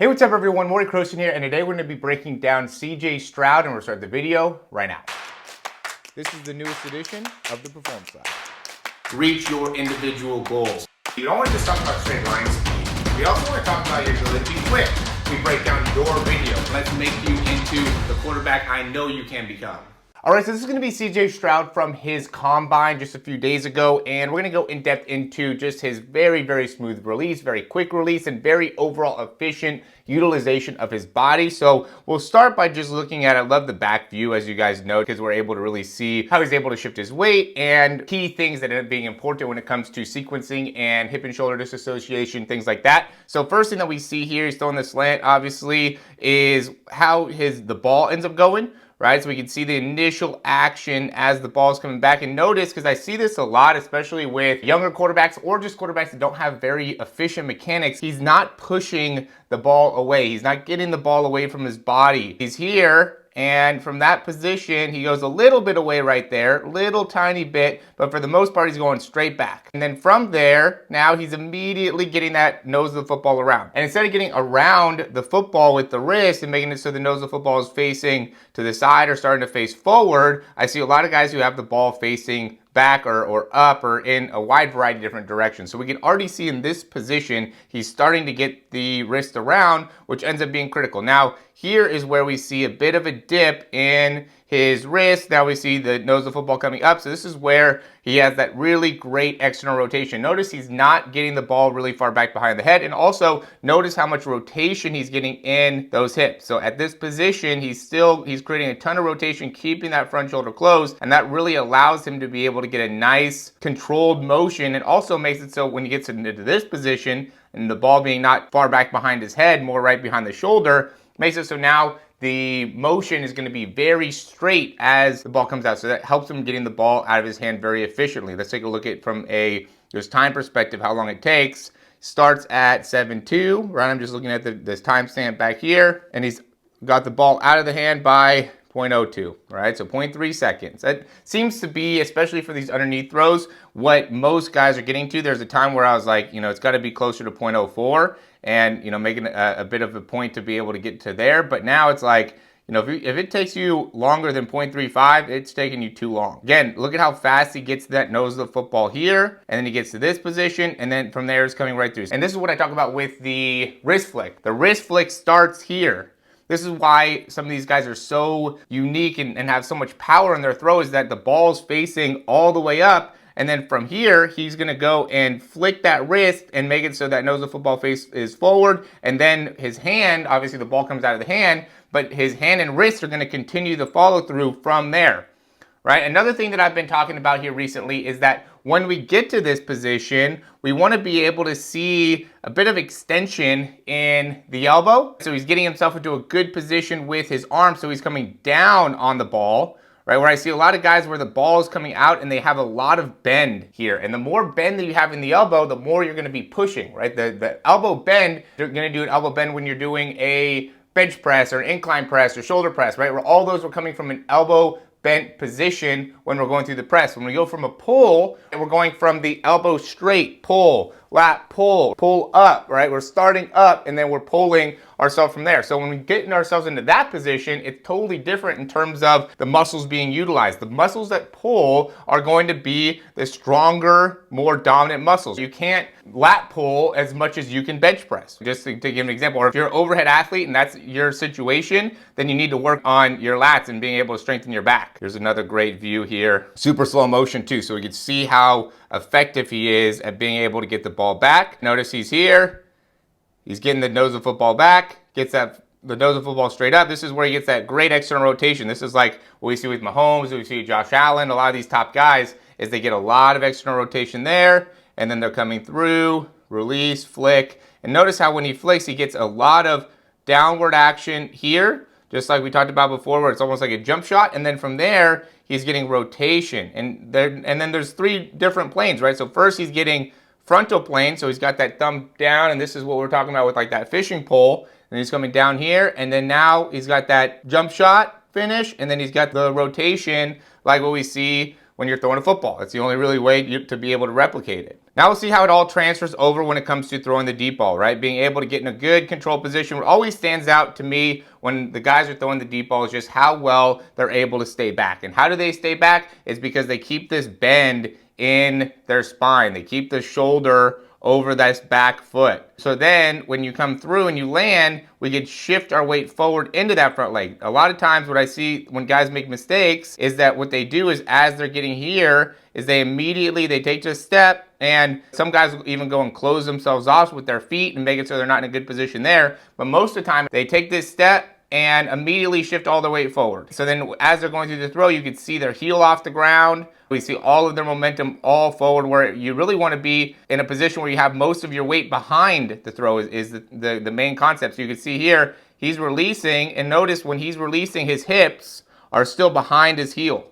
Hey, what's up everyone? Morey Croson here, and today we're going to be breaking down Stroud, and we're going to start the video right now. This is the newest edition of the Performance Lab. Reach your individual goals. You don't want to just talk about straight line speed. We also want to talk about your ability to be quick. We break down your video. Let's make you into the quarterback I know you can become. All right, so this is going to be Stroud from his combine just a few days ago, and we're going to go in depth into just his very, very smooth release, very quick release, and very overall efficient utilization of his body. So we'll start by just looking at, I love the back view, as you guys know, because we're able to really see how he's able to shift his weight and key things that end up being important when it comes to sequencing and hip and shoulder disassociation, things like that. So first thing that we see here, he's throwing the slant, obviously, is how the ball ends up going. Right, so we can see the initial action as the ball is coming back. And notice, because I see this a lot, especially with younger quarterbacks or just quarterbacks that don't have very efficient mechanics, he's not pushing the ball away. He's not getting the ball away from his body. He's here, and from that position, he goes a little bit away right there, little tiny bit, but for the most part, he's going straight back. And then from there, now he's immediately getting that nose of the football around. And instead of getting around the football with the wrist and making it so the nose of the football is facing to the side or starting to face forward, I see a lot of guys who have the ball facing back or up or in a wide variety of different directions. So we can already see in this position, he's starting to get the wrist around, which ends up being critical. Now, here is where we see a bit of a dip in his wrist. Now we see the nose of the football coming up. So this is where he has that really great external rotation. Notice he's not getting the ball really far back behind the head. And also notice how much rotation he's getting in those hips. So at this position, he's creating a ton of rotation, keeping that front shoulder closed. And that really allows him to be able to get a nice controlled motion. It also makes it so when he gets into this position and the ball being not far back behind his head, more right behind the shoulder, makes it so now the motion is going to be very straight as the ball comes out. So that helps him getting the ball out of his hand very efficiently. Let's take a look at from a just time perspective how long it takes. Starts at 7:2, right? I'm just looking at this timestamp back here, and he's got the ball out of the hand by 0.02, right? So 0.3 seconds. That seems to be, especially for these underneath throws, what most guys are getting to. There's a time where I was like, it's got to be closer to 0.04 and, making a bit of a point to be able to get to there. But now it's like, if it takes you longer than 0.35, it's taking you too long. Again, look at how fast he gets to that nose of the football here, and then he gets to this position, and then from there it's coming right through. And this is what I talk about with the wrist flick. The wrist flick starts here. This is why some of these guys are so unique and have so much power in their throw, is that the ball's facing all the way up. And then from here, he's going to go and flick that wrist and make it so that nose of the football face is forward. And then his hand, obviously the ball comes out of the hand, but his hand and wrist are going to continue the follow through from there. Right? Another thing that I've been talking about here recently is that when we get to this position, we want to be able to see a bit of extension in the elbow. So he's getting himself into a good position with his arm, so he's coming down on the ball, right? Where I see a lot of guys where the ball is coming out and they have a lot of bend here. And the more bend that you have in the elbow, the more you're going to be pushing, right? The elbow bend, you're going to do an elbow bend when you're doing a bench press or an incline press or shoulder press, right? Where all those are coming from an elbow bent position when we're going through the press. When we go from a pull, and we're going from the elbow straight, pull, lat, pull up, right? We're starting up and then we're pulling ourselves from there. So when we get ourselves into that position, it's totally different in terms of the muscles being utilized. The muscles that pull are going to be the stronger, more dominant muscles. You can't lat pull as much as you can bench press. Just to give an example, or if you're an overhead athlete and that's your situation, then you need to work on your lats and being able to strengthen your back. Here's another great view here. Super slow motion too, so we can see how effective he is at being able to get the ball back. Notice he's here. He's getting the nose of football back, gets the nose of football straight up. This is where he gets that great external rotation. This is like what we see with Mahomes, what we see with Josh Allen, a lot of these top guys, is they get a lot of external rotation there, and then they're coming through, release, flick. And notice how when he flicks, he gets a lot of downward action here, just like we talked about before, where it's almost like a jump shot. And then from there, he's getting rotation. And then there's three different planes, right? So first he's getting frontal plane, so he's got that thumb down, and this is what we're talking about with like that fishing pole. And he's coming down here, and then now he's got that jump shot finish, and then he's got the rotation like what we see when you're throwing a football. It's the only really way to be able to replicate it. Now we'll see how it all transfers over when it comes to throwing the deep ball, right? Being able to get in a good control position. What always stands out to me when the guys are throwing the deep ball is just how well they're able to stay back. And how do they stay back? It's because they keep this bend in their spine. They keep the shoulder over this back foot. So then when you come through and you land, we could shift our weight forward into that front leg. A lot of times what I see when guys make mistakes is that what they do is as they're getting here is they take just a step, and some guys will even go and close themselves off with their feet and make it so they're not in a good position there. But most of the time they take this step and immediately shift all their weight forward. So then as they're going through the throw, you can see their heel off the ground. We see all of their momentum all forward, where you really want to be in a position where you have most of your weight behind the throw is the main concept. So you can see here, he's releasing, and notice when he's releasing, his hips are still behind his heel.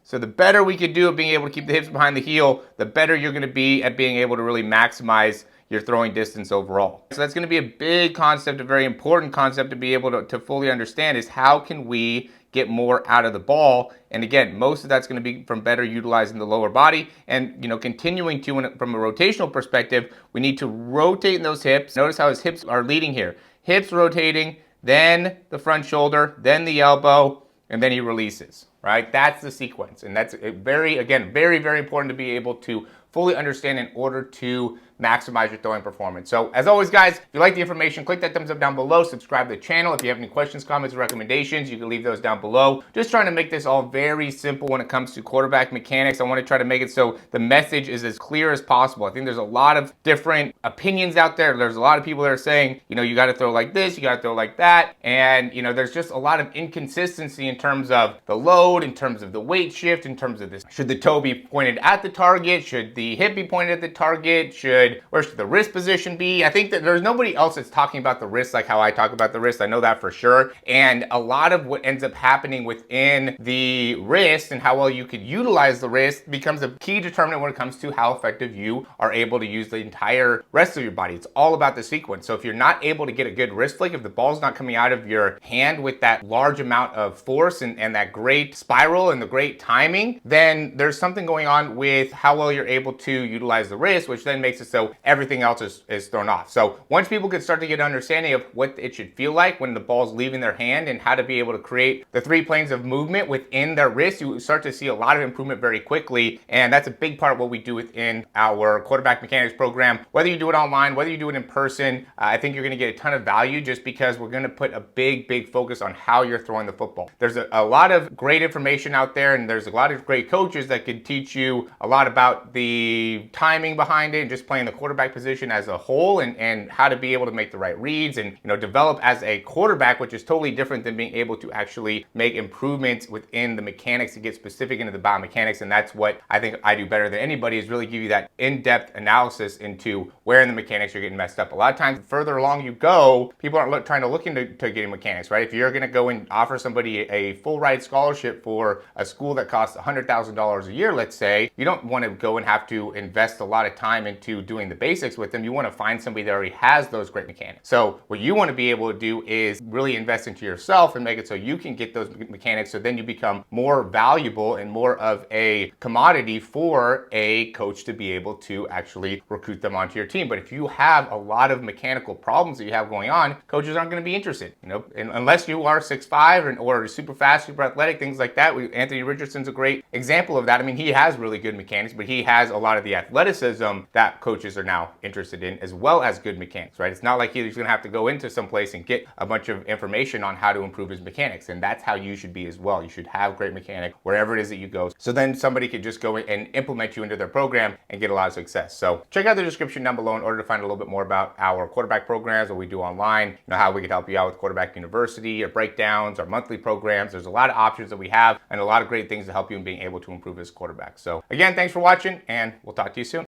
So the better we could do at being able to keep the hips behind the heel, the better you're going to be at being able to really maximize your throwing distance overall. So that's going to be a big concept, a very important concept to be able to fully understand, is how can we get more out of the ball. And again, most of that's going to be from better utilizing the lower body, and continuing to, from a rotational perspective, we need to rotate in those hips. Notice how his hips are leading here. Hips rotating, then the front shoulder, then the elbow, and then he releases, right? That's the sequence. And that's very, very important to be able to fully understand in order to maximize your throwing performance. So as always, guys, if you like the information, click that thumbs up down below, subscribe to the channel. If you have any questions, comments, or recommendations, you can leave those down below. Just trying to make this all very simple when it comes to quarterback mechanics. I want to try to make it so the message is as clear as possible. I think there's a lot of different opinions out there. There's a lot of people that are saying, you got to throw like this, you got to throw like that. And, there's just a lot of inconsistency in terms of the load, in terms of the weight shift, in terms of this. Should the toe be pointed at the target? Should the hip be pointed at the target? Where should the wrist position be? I think that there's nobody else that's talking about the wrist like how I talk about the wrist. I know that for sure. And a lot of what ends up happening within the wrist and how well you could utilize the wrist becomes a key determinant when it comes to how effective you are able to use the entire rest of your body. It's all about the sequence. So if you're not able to get a good wrist flick, if the ball's not coming out of your hand with that large amount of force and that great spiral and the great timing, then there's something going on with how well you're able to utilize the wrist, which then makes it so everything else is thrown off. So once people can start to get an understanding of what it should feel like when the ball's leaving their hand and how to be able to create the 3 planes of movement within their wrist, you start to see a lot of improvement very quickly. And that's a big part of what we do within our quarterback mechanics program. Whether you do it online, whether you do it in person, I think you're going to get a ton of value, just because we're going to put a big focus on how you're throwing the football. There's a lot of great information out there, and there's a lot of great coaches that can teach you a lot about the timing behind it and just playing the quarterback position as a whole, and how to be able to make the right reads and develop as a quarterback, which is totally different than being able to actually make improvements within the mechanics to get specific into the biomechanics. And that's what I think I do better than anybody, is really give you that in-depth analysis into where in the mechanics you're getting messed up. A lot of times, the further along you go, people aren't trying to look into getting mechanics, right? If you're going to go and offer somebody a full ride scholarship for a school that costs $100,000 a year, let's say, you don't want to go and have to invest a lot of time into doing the basics with them. You want to find somebody that already has those great mechanics. So what you want to be able to do is really invest into yourself and make it so you can get those mechanics, so then you become more valuable and more of a commodity for a coach to be able to actually recruit them onto your team. But if you have a lot of mechanical problems that you have going on, coaches aren't going to be interested, unless you are 6'5" or super fast, super athletic, things like that. Anthony Richardson's a great example of that. I mean, he has really good mechanics, but he has a lot of the athleticism that coaches are now interested in, as well as good mechanics, right? It's not like he's going to have to go into some place and get a bunch of information on how to improve his mechanics. And that's how you should be as well. You should have great mechanics wherever it is that you go. So then somebody could just go and implement you into their program and get a lot of success. So check out the description down below in order to find a little bit more about our quarterback programs, what we do online, how we could help you out with Quarterback University, our breakdowns, our monthly programs. There's a lot of options that we have and a lot of great things to help you in being able to improve as quarterback. So again, thanks for watching, and we'll talk to you soon.